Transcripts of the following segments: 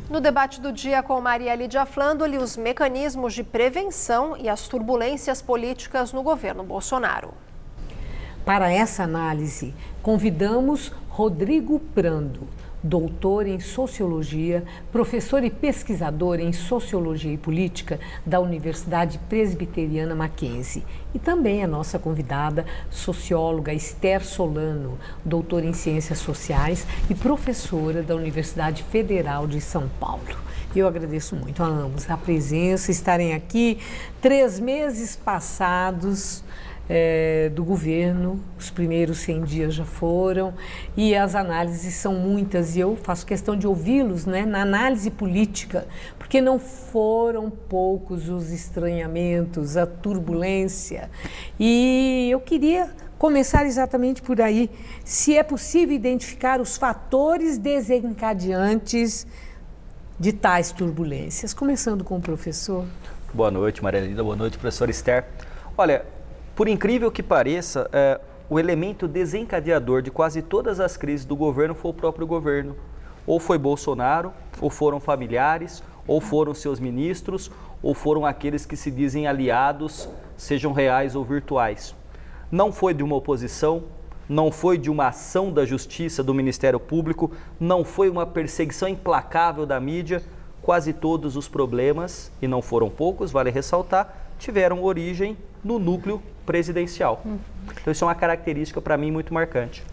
No debate do dia com Maria Lídia Flandoli, os mecanismos de prevenção e as turbulências políticas no governo Bolsonaro. Para essa análise, convidamos Rodrigo Prando, doutor em Sociologia, professor e pesquisador em Sociologia e Política da Universidade Presbiteriana Mackenzie. E também a nossa convidada, socióloga Esther Solano, doutora em Ciências Sociais e professora da Universidade Federal de São Paulo. Eu agradeço muito a ambos a presença, estarem aqui 3 meses passados do governo, os primeiros 100 dias já foram e as análises são muitas e eu faço questão de ouvi-los, na análise política, porque não foram poucos os estranhamentos, a turbulência e eu queria começar exatamente por aí, se é possível identificar os fatores desencadeantes de tais turbulências, começando com o professor. Boa noite, Maria Lídia, boa noite, professora Esther. Olha, por incrível que pareça, o elemento desencadeador de quase todas as crises do governo foi o próprio governo. Ou foi Bolsonaro, ou foram familiares, ou foram seus ministros, ou foram aqueles que se dizem aliados, sejam reais ou virtuais. Não foi de uma oposição, não foi de uma ação da justiça, do Ministério Público, não foi uma perseguição implacável da mídia. Quase todos os problemas, e não foram poucos, vale ressaltar, tiveram origem no núcleo presidencial. Então isso é uma característica para mim muito marcante.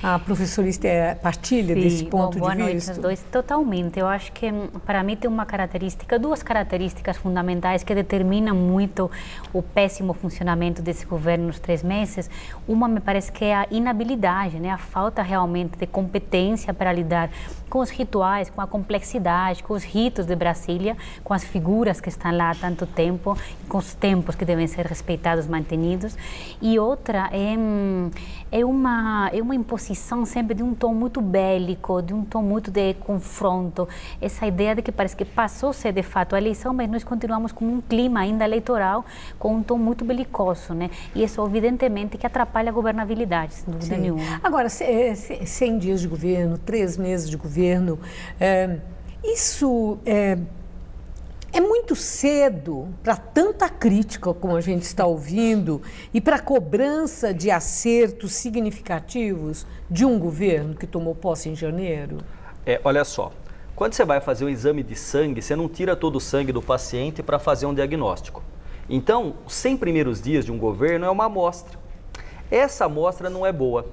A professora Esther partilha desse ponto de vista? Boa noite aos dois. Totalmente. Eu acho que para mim tem uma característica, 2 características fundamentais que determinam muito o péssimo funcionamento desse governo nos 3 meses. Uma me parece que é a inabilidade, a falta realmente de competência para lidar com os rituais, com a complexidade, com os ritos de Brasília, com as figuras que estão lá há tanto tempo, com os tempos que devem ser respeitados, mantenidos. E outra é uma imposição sempre de um tom muito bélico, de um tom muito de confronto. Essa ideia de que parece que passou a ser de fato a eleição, mas nós continuamos com um clima ainda eleitoral, com um tom muito belicoso, E isso evidentemente que atrapalha a governabilidade, sem dúvida nenhuma. Agora, 100 dias de governo, 3 meses de governo, isso é muito cedo para tanta crítica como a gente está ouvindo e para a cobrança de acertos significativos de um governo que tomou posse em janeiro? Olha só, quando você vai fazer um exame de sangue, você não tira todo o sangue do paciente para fazer um diagnóstico. Então, os 100 primeiros dias de um governo é uma amostra. Essa amostra não é boa.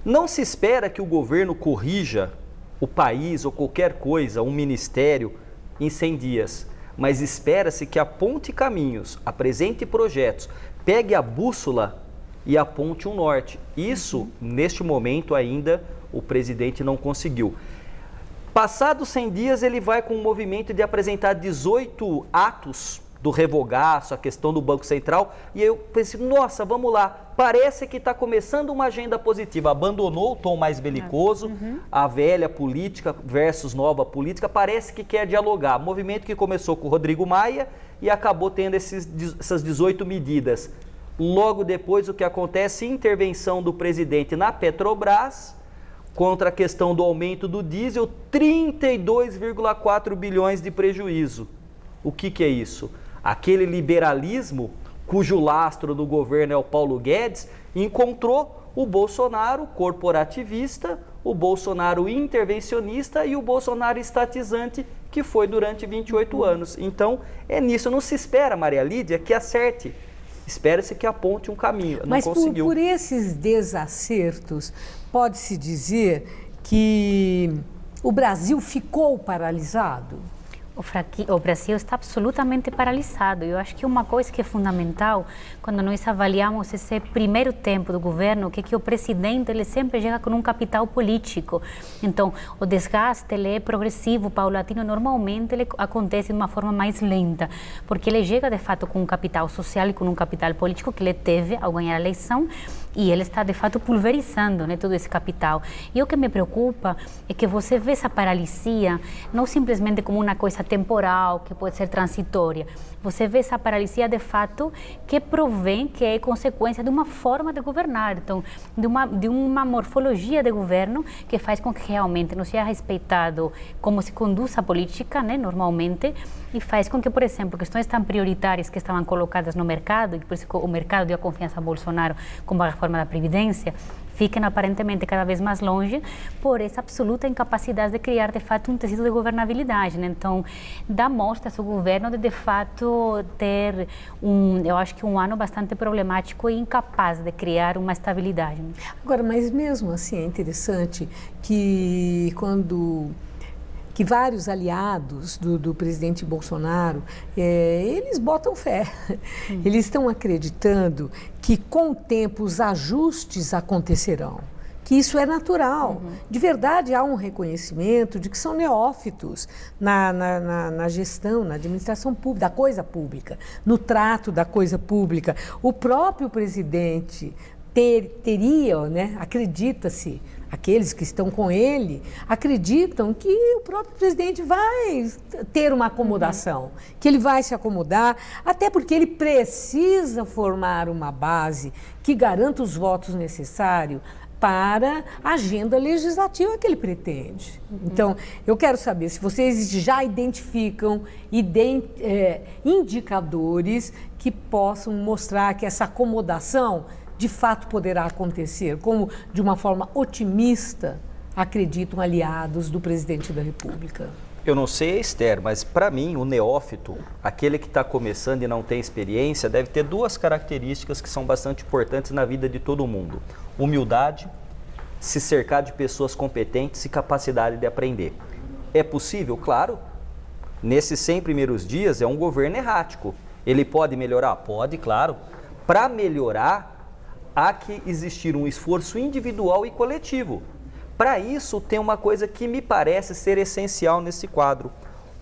Não se espera que o governo corrija o país ou qualquer coisa, um ministério, em 100 dias, mas espera-se que aponte caminhos, apresente projetos, pegue a bússola e aponte um norte. Isso, neste momento ainda, o presidente não conseguiu. Passados 100 dias, ele vai com um movimento de apresentar 18 atos do revogaço, a questão do Banco Central, e eu pensei, nossa, vamos lá, parece que está começando uma agenda positiva, abandonou o tom mais belicoso, a velha política versus nova política, parece que quer dialogar, movimento que começou com o Rodrigo Maia e acabou tendo essas 18 medidas. Logo depois, o que acontece? Intervenção do presidente na Petrobras, contra a questão do aumento do diesel, 32,4 bilhões de prejuízo. O que é isso? Aquele liberalismo, cujo lastro do governo é o Paulo Guedes, encontrou o Bolsonaro corporativista, o Bolsonaro intervencionista e o Bolsonaro estatizante, que foi durante 28 anos. Então, é nisso. Não se espera, Maria Lídia, que acerte. Espera-se que aponte um caminho. Não conseguiu. Mas por esses desacertos, pode-se dizer que o Brasil ficou paralisado? O Brasil está absolutamente paralisado. Eu acho que uma coisa que é fundamental, quando nós avaliamos esse primeiro tempo do governo, que o presidente ele sempre chega com um capital político. Então, o desgaste ele é progressivo, paulatino. Normalmente, ele acontece de uma forma mais lenta, porque ele chega, de fato, com um capital social e com um capital político que ele teve ao ganhar a eleição, e ele está, de fato, pulverizando todo esse capital. E o que me preocupa é que você vê essa paralisia não simplesmente como uma coisa temporal, que pode ser transitória. Você vê essa paralisia de fato que provém, que é consequência de uma forma de governar, então de uma morfologia de governo que faz com que realmente não seja respeitado como se conduz a política, né, normalmente, e faz com que, por exemplo, questões tão prioritárias que estavam colocadas no mercado, e por isso o mercado deu a confiança a Bolsonaro, como a reforma da Previdência, fiquem aparentemente cada vez mais longe por essa absoluta incapacidade de criar, de fato, um tecido de governabilidade, né? Então, dá mostra ao governo de fato, ter eu acho que um ano bastante problemático e incapaz de criar uma estabilidade. Agora, mas mesmo assim é interessante que que vários aliados do presidente Bolsonaro, eles botam fé. Eles estão acreditando que com o tempo os ajustes acontecerão, que isso é natural. De verdade, há um reconhecimento de que são neófitos na gestão, na administração pública, da coisa pública, no trato da coisa pública. O próprio presidente teria, né, acredita-se, aqueles que estão com ele acreditam que o próprio presidente vai ter uma acomodação, que ele vai se acomodar, até porque ele precisa formar uma base que garanta os votos necessários para a agenda legislativa que ele pretende. Então, eu quero saber se vocês já identificam indicadores que possam mostrar que essa acomodação de fato poderá acontecer, como de uma forma otimista acreditam aliados do presidente da República. Eu não sei, Esther, mas para mim o neófito, aquele que está começando e não tem experiência, deve ter duas características que são bastante importantes na vida de todo mundo: humildade, se cercar de pessoas competentes e capacidade de aprender. É possível? Claro. Nesses 100 primeiros dias é um governo errático. Ele pode melhorar? Pode, claro. Para melhorar, há que existir um esforço individual e coletivo. Para isso, tem uma coisa que me parece ser essencial nesse quadro.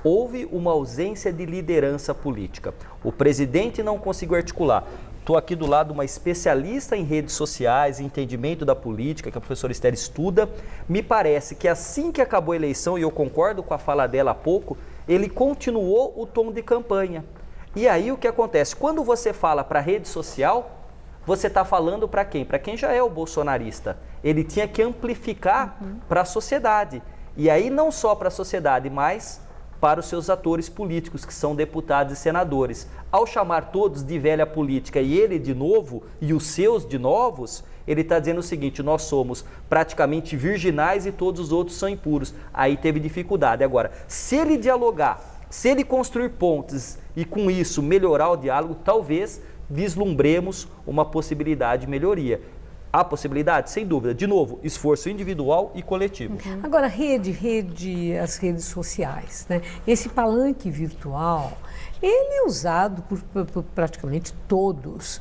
Houve uma ausência de liderança política. O presidente não conseguiu articular. Estou aqui do lado de uma especialista em redes sociais, em entendimento da política, que a professora Esther estuda. Me parece que assim que acabou a eleição, e eu concordo com a fala dela há pouco, ele continuou o tom de campanha. E aí o que acontece? Quando você fala para a rede social, você está falando para quem? Para quem já é o bolsonarista. Ele tinha que amplificar para a sociedade. E aí não só para a sociedade, mas para os seus atores políticos, que são deputados e senadores. Ao chamar todos de velha política e ele de novo, e os seus de novos, ele está dizendo o seguinte: nós somos praticamente virginais e todos os outros são impuros. Aí teve dificuldade. Agora, se ele dialogar, se ele construir pontes e com isso melhorar o diálogo, talvez vislumbremos uma possibilidade de melhoria. Há possibilidade? Sem dúvida. De novo, esforço individual e coletivo. Agora, as redes sociais, né? Esse palanque virtual, ele é usado por praticamente todos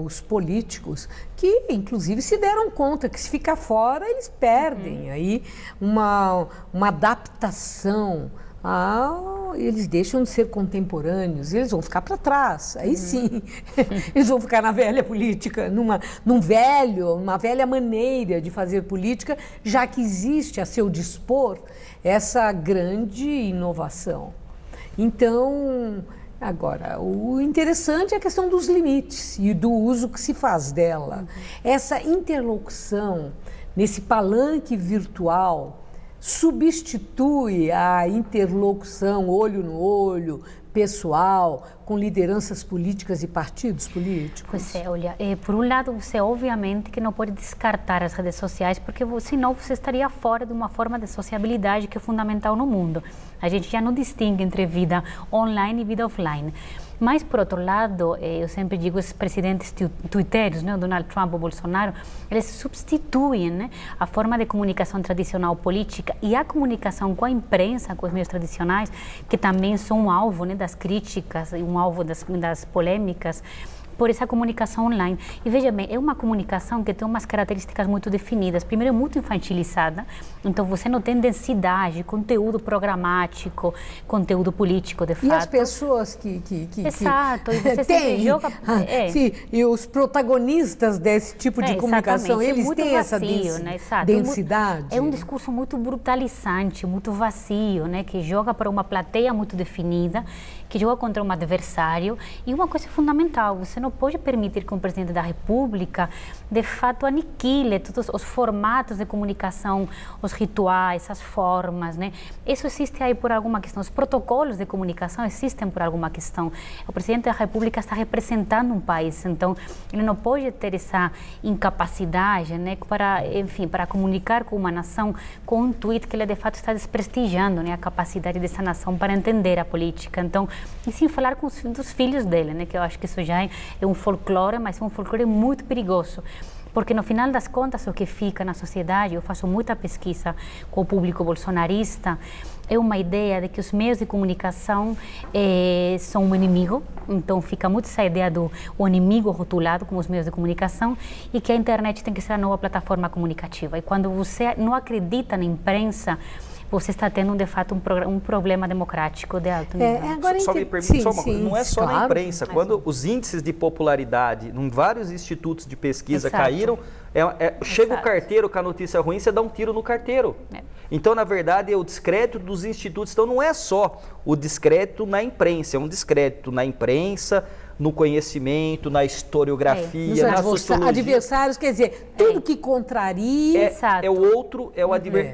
os políticos, que inclusive se deram conta que se ficar fora, eles perdem aí uma adaptação. Eles deixam de ser contemporâneos, eles vão ficar para trás, aí sim, eles vão ficar na velha política, numa velha maneira de fazer política, já que existe a seu dispor essa grande inovação. Então, agora, o interessante é a questão dos limites e do uso que se faz dela. Essa interlocução nesse palanque virtual substitui a interlocução olho no olho, pessoal, com lideranças políticas e partidos políticos? Pois é, olha, por um lado você obviamente que não pode descartar as redes sociais, porque senão você estaria fora de uma forma de sociabilidade que é fundamental no mundo. A gente já não distingue entre vida online e vida offline. Mas, por outro lado, eu sempre digo, esses presidentes twitteiros, né, o Donald Trump, o Bolsonaro, eles substituem, né, a forma de comunicação tradicional política e a comunicação com a imprensa, com os meios tradicionais, que também são um alvo, né, das críticas e um alvo das polêmicas, por essa comunicação online. E veja bem, é uma comunicação que tem umas características muito definidas. Primeiro, é muito infantilizada, então você não tem densidade, conteúdo programático, conteúdo político, de fato. E as pessoas que Exato, e você têm, joga... sim, e os protagonistas desse tipo de comunicação, eles têm essa densidade. É um discurso muito brutalizante, muito vazio, né, que joga para uma plateia muito definida, que joga contra um adversário. E uma coisa fundamental, você não pode permitir que um presidente da República, de fato, aniquile todos os formatos de comunicação, os rituais, as formas, né? Isso existe aí por alguma questão. Os protocolos de comunicação existem por alguma questão. O presidente da República está representando um país, então ele não pode ter essa incapacidade, né, para, enfim, para comunicar com uma nação com um tweet que ele de fato está desprestigiando, né, a capacidade dessa nação para entender a política. Então, e sem falar dos filhos dele, né, que eu acho que isso já é um folclore, mas é um folclore muito perigoso. Porque no final das contas o que fica na sociedade, eu faço muita pesquisa com o público bolsonarista, é uma ideia de que os meios de comunicação são um inimigo, então fica muito essa ideia do inimigo rotulado como os meios de comunicação e que a internet tem que ser a nova plataforma comunicativa. E quando você não acredita na imprensa, você está tendo, de fato, um problema democrático de alto nível. Agora só me permite só uma coisa, não é só na imprensa. Quando os índices de popularidade em vários institutos de pesquisa caíram, chega o carteiro com a notícia ruim, você dá um tiro no carteiro. Então, na verdade, é o descrédito dos institutos. Então, não é só o descrédito na imprensa, é um descrédito na imprensa, no conhecimento, na historiografia, na sociologia. Adversários, quer dizer, tudo que contraria...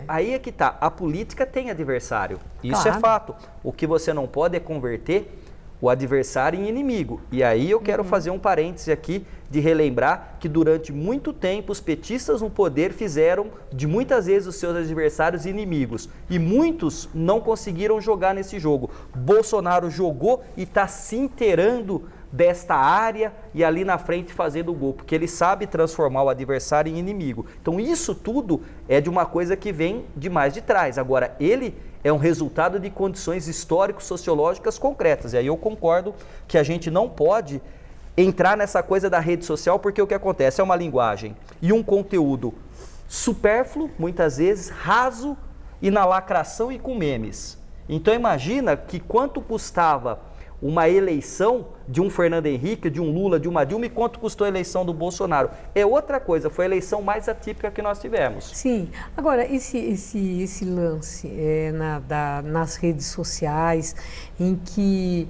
Aí é que tá, a política tem adversário, isso é fato. O que você não pode é converter o adversário em inimigo. E aí eu quero fazer um parêntese aqui de relembrar que durante muito tempo os petistas no poder fizeram de muitas vezes os seus adversários inimigos. E muitos não conseguiram jogar nesse jogo. Bolsonaro jogou e está se inteirando desta área e ali na frente fazendo o gol, porque ele sabe transformar o adversário em inimigo. Então isso tudo é de uma coisa que vem de mais de trás. Agora, ele é um resultado de condições histórico-sociológicas concretas. E aí eu concordo que a gente não pode entrar nessa coisa da rede social, porque o que acontece é uma linguagem e um conteúdo supérfluo, muitas vezes, raso e na lacração e com memes. Então imagina que quanto custava uma eleição de um Fernando Henrique, de um Lula, de uma Dilma, e quanto custou a eleição do Bolsonaro. É outra coisa, foi a eleição mais atípica que nós tivemos. Sim. Agora, esse lance nas redes sociais, em que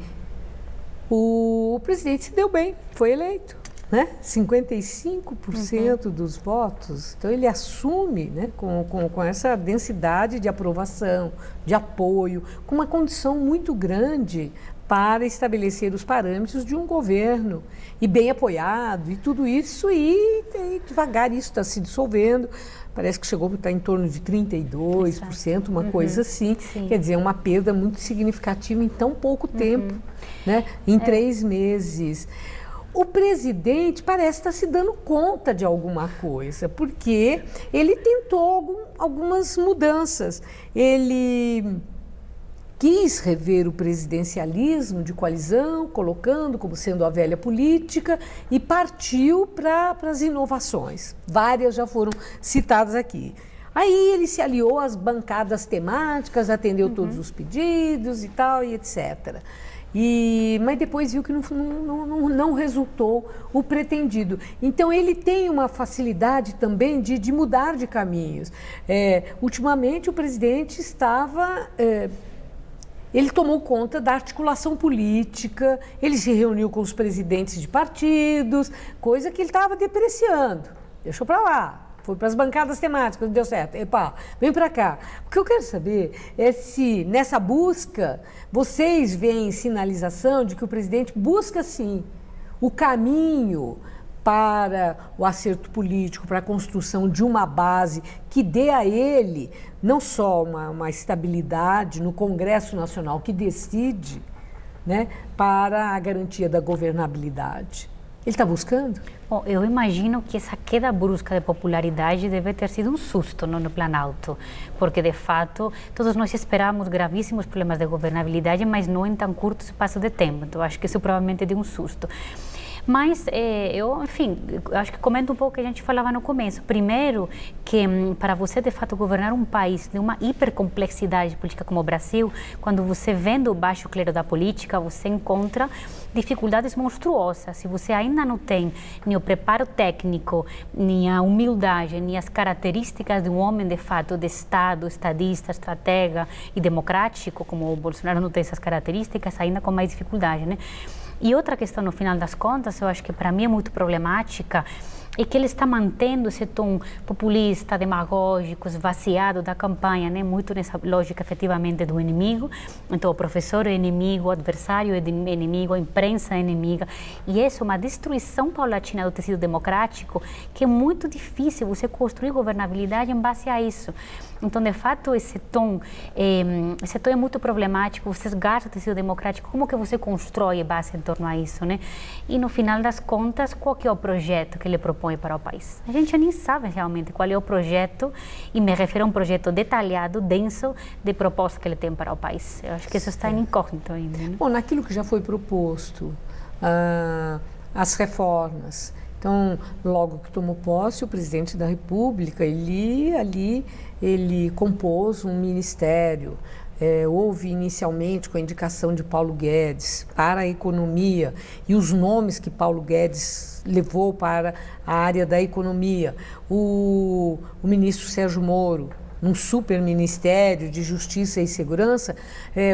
o presidente se deu bem, foi eleito, né? 55% dos votos, então ele assume, né, com essa densidade de aprovação, de apoio, com uma condição muito grande para estabelecer os parâmetros de um governo, e bem apoiado, e tudo isso, e devagar isso está se dissolvendo, parece que chegou a estar em torno de 32%, uma coisa assim. Sim. Quer dizer, uma perda muito significativa em tão pouco tempo, né? Em 3 meses. O presidente parece estar se dando conta de alguma coisa, porque ele tentou algumas mudanças. Ele quis rever o presidencialismo de coalizão, colocando como sendo a velha política, e partiu para as inovações. Várias já foram citadas aqui. Aí ele se aliou às bancadas temáticas, atendeu todos os pedidos e tal, e etc. Mas depois viu que não resultou o pretendido. Então ele tem uma facilidade também de mudar de caminhos. Ultimamente o presidente estava... Ele tomou conta da articulação política, ele se reuniu com os presidentes de partidos, coisa que ele estava depreciando. Deixou para lá, foi para as bancadas temáticas, não deu certo. Epa, vem para cá. O que eu quero saber é se nessa busca vocês veem sinalização de que o presidente busca, sim, o caminho para o acerto político, para a construção de uma base que dê a ele não só uma estabilidade no Congresso Nacional que decide, né, para a garantia da governabilidade. Ele está buscando? Bom, eu imagino que essa queda brusca de popularidade deve ter sido um susto no Planalto, porque de fato todos nós esperávamos gravíssimos problemas de governabilidade, mas não em tão curto espaço de tempo. Então acho que isso provavelmente deu um susto. Mas, eu, enfim, acho que comento um pouco o que a gente falava no começo. Primeiro, que para você, de fato, governar um país de uma hipercomplexidade política como o Brasil, quando você vem do baixo clero da política, você encontra dificuldades monstruosas. Se você ainda não tem nem o preparo técnico, nem a humildade, nem as características de um homem, de fato, de Estado, estadista, estratega e democrático, como o Bolsonaro não tem essas características, ainda com mais dificuldade, né? E outra questão, no final das contas, eu acho que para mim é muito problemática, é que ele está mantendo esse tom populista, demagógico, esvaziado da campanha, né? Muito nessa lógica, efetivamente, do inimigo. Então, o professor é inimigo, o adversário é inimigo, a imprensa é inimiga. E essa é uma destruição paulatina do tecido democrático, que é muito difícil você construir governabilidade em base a isso. Então, de fato, esse tom é muito problemático. Você esgarça o tecido democrático. Como que você constrói base em torno a isso, né? E, no final das contas, qual que é o projeto que ele propõe para o país? A gente nem sabe realmente qual é o projeto, e me refiro a um projeto detalhado, denso, de proposta que ele tem para o país. Eu acho que isso está em incógnito ainda, né? Bom, naquilo que já foi proposto, as reformas. Então, logo que tomou posse, o presidente da República, ele compôs um ministério. Houve inicialmente com a indicação de Paulo Guedes para a economia, e os nomes que Paulo Guedes levou para a área da economia. O ministro Sérgio Moro, num super ministério de Justiça e Segurança,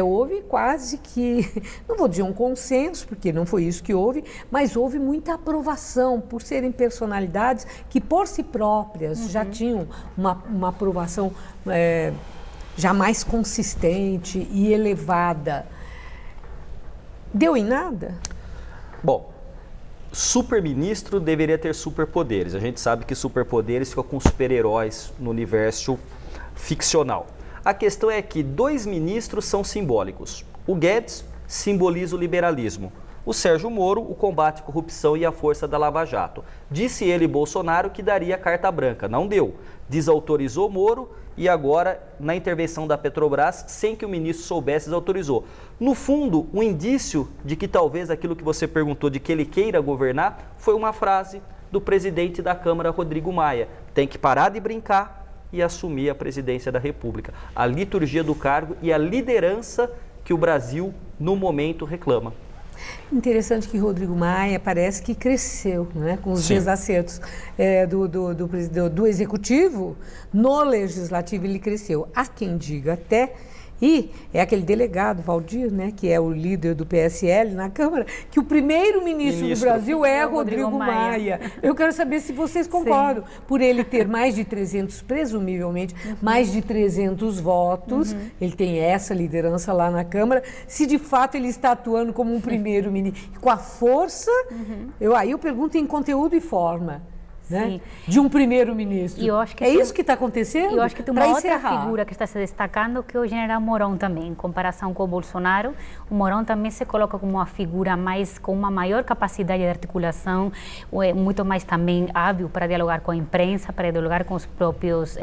houve quase que, não vou dizer um consenso, porque não foi isso que houve, mas houve muita aprovação por serem personalidades que por si próprias já tinham uma aprovação já mais consistente e elevada. Deu em nada? Bom, superministro deveria ter superpoderes. A gente sabe que superpoderes ficam com super-heróis no universo ficcional. A questão é que 2 ministros são simbólicos. O Guedes simboliza o liberalismo. O Sérgio Moro, o combate à corrupção e a força da Lava Jato. Disse ele, Bolsonaro, que daria carta branca. Não deu. Desautorizou Moro e agora, na intervenção da Petrobras, sem que o ministro soubesse, desautorizou. No fundo, um indício de que talvez aquilo que você perguntou, de que ele queira governar, foi uma frase do presidente da Câmara, Rodrigo Maia. Tem que parar de brincar e assumir a presidência da República. A liturgia do cargo e a liderança que o Brasil, no momento, reclama. Interessante que Rodrigo Maia parece que cresceu, né, com os desacertos do Executivo. No Legislativo ele cresceu. Há quem diga até, e é aquele delegado, Valdir, né, que é o líder do PSL na Câmara, que o primeiro-ministro do Brasil é Rodrigo Maia. Eu quero saber se vocês concordam. Sim. Por ele ter mais de 300, presumivelmente, mais de 300 votos, ele tem essa liderança lá na Câmara, se de fato ele está atuando como um primeiro-ministro, com a força, aí eu pergunto em conteúdo e forma. Né? De um primeiro-ministro. Isso que está acontecendo? Eu acho que tem uma outra figura que está se destacando, que é o general Mourão também. Em comparação com o Bolsonaro, o Mourão também se coloca como uma figura com uma maior capacidade de articulação, muito mais também hábil para dialogar com a imprensa, para dialogar com os próprios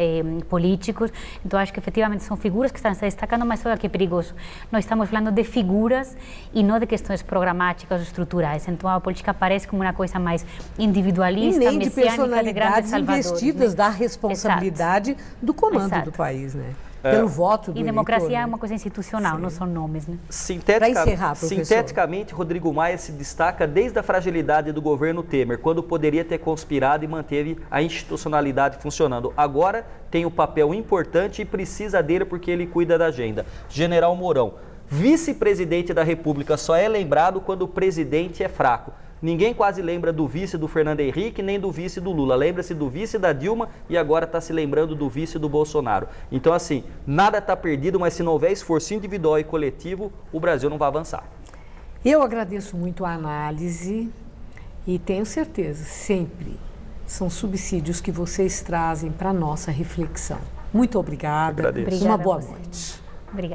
políticos. Então, acho que efetivamente são figuras que estão se destacando, mas olha que perigoso. Nós estamos falando de figuras e não de questões programáticas ou estruturais. Então, a política parece como uma coisa mais individualista, personalidades investidas da responsabilidade do comando do país, né? Pelo voto do eleitor. E democracia, né? É uma coisa institucional, não são nomes, né? Sinteticamente, Rodrigo Maia se destaca desde a fragilidade do governo Temer, quando poderia ter conspirado e manteve a institucionalidade funcionando. Agora tem um papel importante e precisa dele porque ele cuida da agenda. General Mourão, vice-presidente da República, só é lembrado quando o presidente é fraco. Ninguém quase lembra do vice do Fernando Henrique, nem do vice do Lula. Lembra-se do vice da Dilma e agora está se lembrando do vice do Bolsonaro. Então, assim, nada está perdido, mas se não houver esforço individual e coletivo, o Brasil não vai avançar. Eu agradeço muito a análise e tenho certeza, sempre, são subsídios que vocês trazem para a nossa reflexão. Muito obrigada. Agradeço. Uma boa noite. Obrigada.